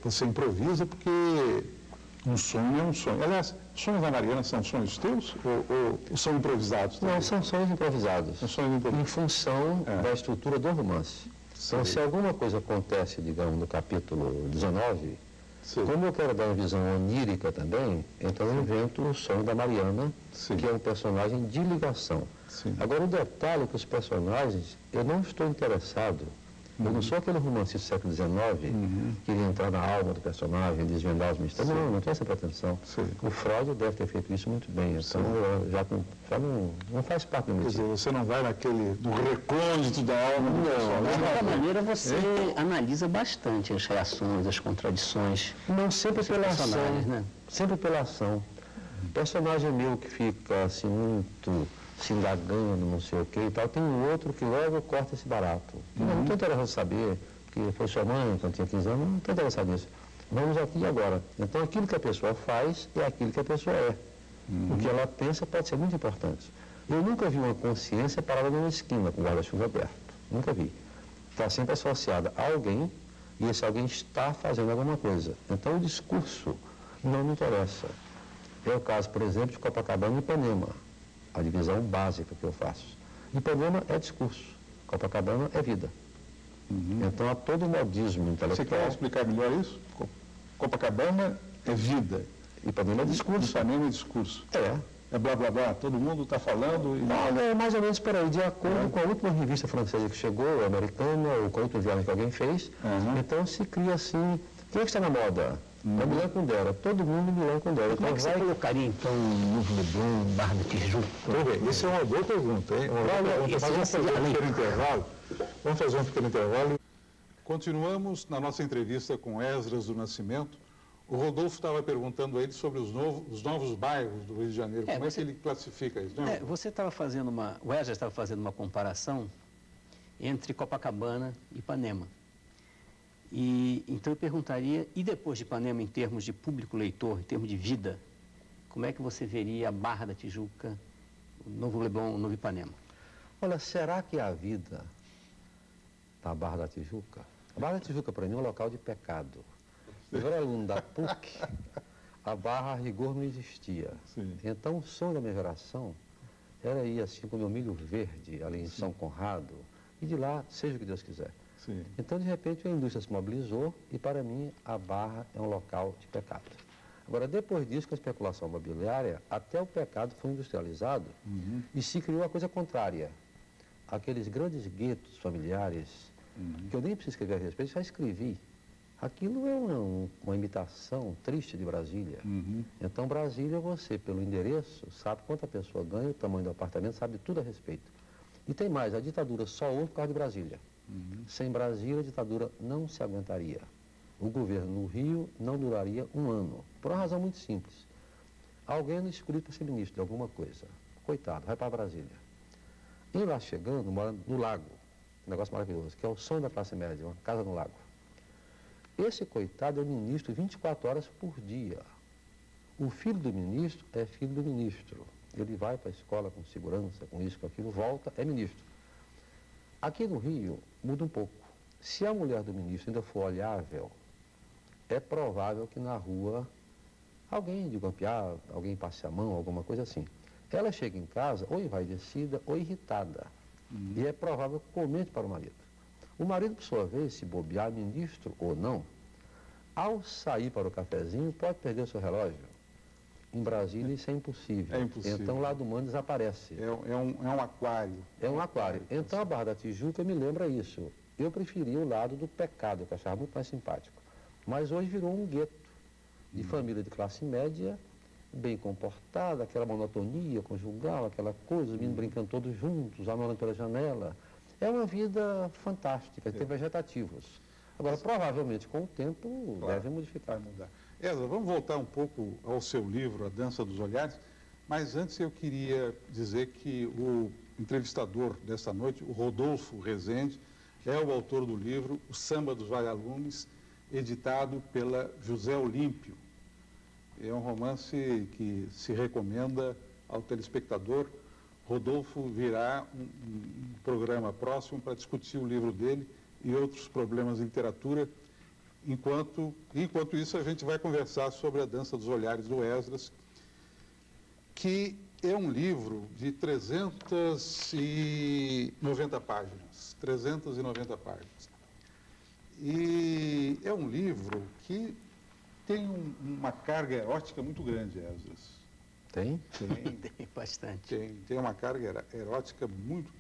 Você improvisa porque um sonho é um sonho. Aliás, sonhos da Mariana são sonhos teus ou são improvisados também? Não, são sonhos improvisados. São sonhos improvisados. Em função da estrutura do romance. Então, se alguma coisa acontece, digamos, no capítulo 19, como eu quero dar uma visão onírica também, então eu invento o sonho da Mariana, que é um personagem de ligação. Agora, o detalhe é que os personagens, eu não estou interessado. Eu não sou aquele romancista do século XIX que ia entrar na alma do personagem, desvendar os mistérios. Não tenho essa pretensão. O Freud deve ter feito isso muito bem. Então, já não faz parte do meu. Quer dizer, você não vai no recôndito da alma do personagem. De qualquer maneira, você analisa bastante as reações, as contradições. Não, sempre pela ação. Né? Sempre pela ação. Personagem meu que fica assim muito se indagando, não sei o que e tal, tem um outro que logo corta esse barato. Não estou interessado em saber que foi sua mãe quando tinha 15 anos, não estou interessado nisso. Vamos aqui e agora. Então, aquilo que a pessoa faz é aquilo que a pessoa é. O que ela pensa pode ser muito importante. Eu nunca vi uma consciência parada numa esquina com o guarda-chuva aberto. Nunca vi. Está sempre associada a alguém e esse alguém está fazendo alguma coisa. Então, o discurso não me interessa. É o caso, por exemplo, de Copacabana e Ipanema. A divisão básica que eu faço. Ipanema é discurso, Copacabana é vida. Então há todo o modismo intelectual. Você quer explicar melhor isso? Copacabana é vida. Ipanema é discurso. Ipanema é discurso. É blá blá blá, todo mundo está falando e... Não, é mais ou menos por aí, de acordo com a última revista francesa que chegou, americana, ou com a última viagem que alguém fez. Então se cria assim, quem é que está na moda? É Milan Kundera, todo mundo Milan Kundera. Como é que você colocaria, então, Novo Leblon, Barra da Tijuca? Isso é uma boa pergunta, hein? Vamos fazer um pequeno intervalo. Continuamos na nossa entrevista com Esdras do Nascimento. O Rodolfo estava perguntando a ele sobre os novos bairros do Rio de Janeiro. Como é que ele classifica isso? Você estava fazendo o Esdras estava fazendo uma comparação entre Copacabana e Ipanema. Então eu perguntaria, e depois de Ipanema, em termos de público leitor, em termos de vida, como é que você veria a Barra da Tijuca, o Novo Leblon, o Novo Ipanema? Olha, será que a vida da Barra da Tijuca? A Barra da Tijuca, para mim, é um local de pecado. Eu era aluno da PUC, a Barra, a rigor, não existia. Então, o sonho da minha geração era ir assim com o meu milho verde, ali em São Conrado, e de lá, seja o que Deus quiser. Então, de repente, a indústria se mobilizou e, para mim, a Barra é um local de pecado. Agora, depois disso, com a especulação imobiliária, até o pecado foi industrializado e se criou a coisa contrária. Aqueles grandes guetos familiares, que eu nem preciso escrever a respeito, já escrevi. Aquilo é uma imitação triste de Brasília. Então, Brasília, você, pelo endereço, sabe quanto a pessoa ganha, o tamanho do apartamento, sabe tudo a respeito. E tem mais, a ditadura só houve por causa de Brasília. Sem Brasília, a ditadura não se aguentaria. O governo no Rio não duraria um ano, por uma razão muito simples. Alguém não escolhido para ser ministro de alguma coisa. Coitado, vai para Brasília. E lá chegando, mora no lago, um negócio maravilhoso, que é o sonho da classe média, uma casa no lago. Esse coitado é ministro 24 horas por dia. O filho do ministro é filho do ministro. Ele vai para a escola com segurança, com isso, com aquilo, volta, é ministro. Aqui no Rio, muda um pouco. Se a mulher do ministro ainda for olhável, é provável que na rua alguém diga uma piada, alguém passe a mão, alguma coisa assim. Ela chega em casa ou envaidecida ou irritada. E é provável que comente para o marido. O marido, por sua vez, se bobear, ministro ou não, ao sair para o cafezinho, pode perder o seu relógio. Em Brasília isso é impossível. É impossível. Então lá do mundo desaparece. É um aquário. É um aquário. Então a Barra da Tijuca me lembra isso. Eu preferia o lado do pecado, que eu achava muito mais simpático. Mas hoje virou um gueto de família de classe média, bem comportada, aquela monotonia conjugal, aquela coisa, os meninos brincando todos juntos, olhando pela janela. É uma vida fantástica, tem vegetativos. Agora, provavelmente, com o tempo, deve modificar. Vai mudar. Esdras, vamos voltar um pouco ao seu livro, A Dança dos Olhares, mas antes eu queria dizer que o entrevistador desta noite, o Rodolfo Rezende, é o autor do livro O Samba dos Vagalumes, editado pela José Olímpio. É um romance que se recomenda ao telespectador. Rodolfo virá um programa próximo para discutir o livro dele e outros problemas de literatura. Enquanto isso, a gente vai conversar sobre A Dança dos Olhares, do Esdras, que é um livro de 390 páginas. 390 páginas. E é um livro que tem uma carga erótica muito grande, Esdras. Tem? Tem bastante. Tem uma carga erótica muito...